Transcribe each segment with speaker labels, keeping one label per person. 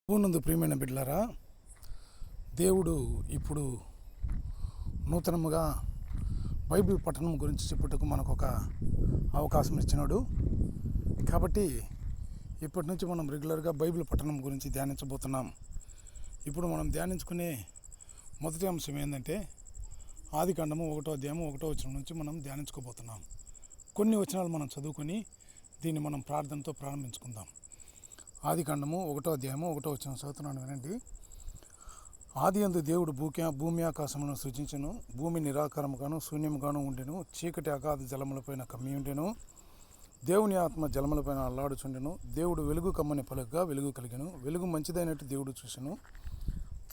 Speaker 1: ప్రభువునందు ప్రియమైన బిడ్డలారా, దేవుడు ఇప్పుడు నూతనముగా బైబిల్ పఠనం గురించి చెప్పుటకు మనకు ఒక అవకాశం ఇచ్చినాడు. కాబట్టి ఇప్పటి నుంచి మనం రెగ్యులర్గా బైబిల్ పఠనం గురించి ధ్యానించబోతున్నాం. ఇప్పుడు మనం ధ్యానించుకునే మొదటి అంశం ఏంటంటే ఆదికాండము 1వ అధ్యాయం 1వ వచనం నుంచి మనం ధ్యానించుకోబోతున్నాం. కొన్ని వచనాలు మనం చదువుకొని దీన్ని మనం ప్రార్థనతో ప్రారంభించుకుందాం. ఆదికాండము 1వ అధ్యాయము 1వ వచనం చదువుతున్నాను, వినండి. ఆదియందు దేవుడు భూమి ఆకాశములను సృజించెను. భూమి నిరాకారముగాను శూన్యముగాను ఉండెను. చీకటి అగాధ జలములపైన కమ్మి ఉండెను. దేవుని ఆత్మ జలములపైన అల్లాడుచుండెను. దేవుడు వెలుగు కమ్మని పలుగ్గా వెలుగు కలిగెను. వెలుగు మంచిదైనట్టు దేవుడు చూసెను.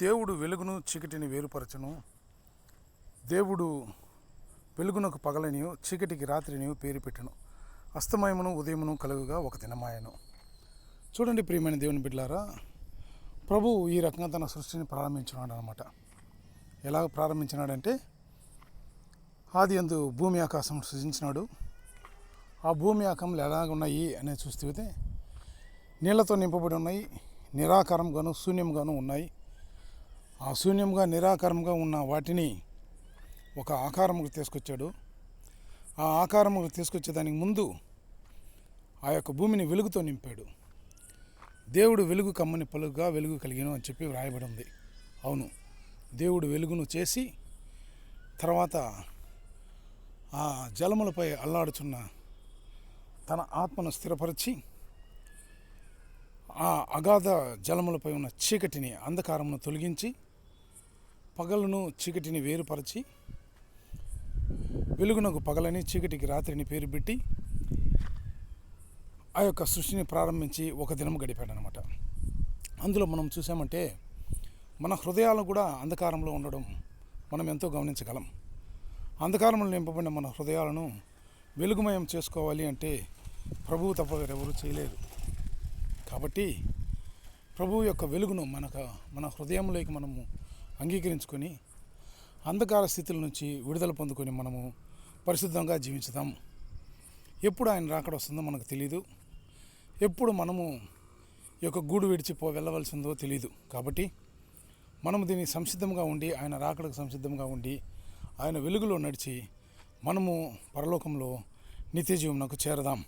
Speaker 1: దేవుడు వెలుగును చీకటిని వేరుపరచెను. దేవుడు వెలుగునకు పగలనియు చీకటికి రాత్రినియు పేరు పెట్టెను. అస్తమయమును ఉదయమును కలుగుగా ఒక దినమాయెను. చూడండి ప్రియమైన దేవుని బిడ్డలారా, ప్రభువు ఈ రకంగా తన సృష్టిని ప్రారంభించినాడు అనమాట. ఎలా ప్రారంభించినాడంటే ఆది యందు భూమి ఆకాశం సృజించినాడు. ఆ భూమి ఆకాశంలో ఎలాగ ఉన్నాయి అనేది చూస్తే నీళ్లతో నింపబడి ఉన్నాయి. నిరాకారంగాను శూన్యంగాను ఉన్నాయి. ఆ శూన్యంగా నిరాకారంగా ఉన్న వాటిని ఒక ఆకారముకు తీసుకొచ్చాడు. ఆ ఆకారముకు తీసుకొచ్చేదానికి ముందు ఆ యొక్క భూమిని వెలుగుతో నింపాడు. దేవుడు వెలుగు కమ్మని పలుగ్గా వెలుగు కలిగిను అని చెప్పి వ్రాయబడి ఉంది. అవును, దేవుడు వెలుగును చేసి తర్వాత ఆ జలములపై అల్లాడుచున్న తన ఆత్మను స్థిరపరిచి ఆ అగాధ జలములపై ఉన్న చీకటిని అంధకారమును తొలగించి పగలును చీకటిని వేరుపరిచి వెలుగునకు పగలని చీకటికి రాత్రిని పేరు పెట్టి ఆ యొక్క సృష్టిని ప్రారంభించి ఒక దినం గడిపాడు అనమాట. అందులో మనం చూసామంటే మన హృదయాలు కూడా అంధకారంలో ఉండడం మనం ఎంతో గమనించగలం. అంధకారంలో నింపబడిన మన హృదయాలను వెలుగుమయం చేసుకోవాలి అంటే ప్రభువు తప్ప వేరెవరూ చేయలేరు. కాబట్టి ప్రభువు యొక్క వెలుగును మన హృదయంలోకి మనము అంగీకరించుకొని అంధకార స్థితుల నుంచి విడుదల పొందుకొని మనము పరిశుద్ధంగా జీవించుదాం. ఎప్పుడు ఆయన రాకడ వస్తుందో మనకు తెలియదు. ఎప్పుడు మనము ఈ యొక్క గూడు విడిచి వెళ్ళవలసిందో తెలియదు. కాబట్టి మనము దీన్ని సంసిద్ధంగా ఉండి ఆయన రాకడకు సంసిద్ధంగా ఉండి ఆయన వెలుగులో నడిచి మనము పరలోకంలో నిత్య జీవమునకు చేరదాం.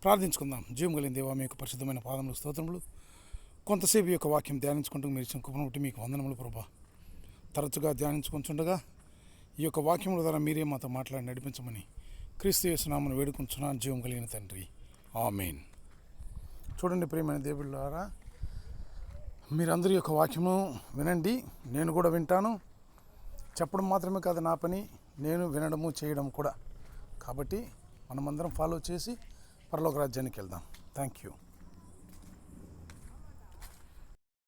Speaker 1: ప్రార్థించుకుందాం. జీవం కలిగిన దేవా, మీకు పరిశుద్ధమైన పాదములు స్తోత్రములు. కొంతసేపు ఈ యొక్క వాక్యం ధ్యానించుకుంటూ మీరు ఇచ్చిన కృపను బట్టి మీకు వందనములు ప్రభా. తరచుగా ధ్యానించుకుంటుండగా ఈ యొక్క వాక్యముల ద్వారా మీరే మాతో మాట్లాడి నడిపించమని క్రీస్తు యేసు నామమున వేడుకుంటున్నాను, జీవం కలిగిన తండ్రి, ఆమేన్. చూడండి ప్రియమైన దేవుళ్ళారా, మీరందరి యొక్క వాక్యము వినండి. నేను కూడా వింటాను. చెప్పడం మాత్రమే కాదు నా పని, నేను వినడము చేయడం కూడా. కాబట్టి మనమందరం ఫాలో చేసి పరలోక రాజ్యానికి వెళ్దాం. Thank you.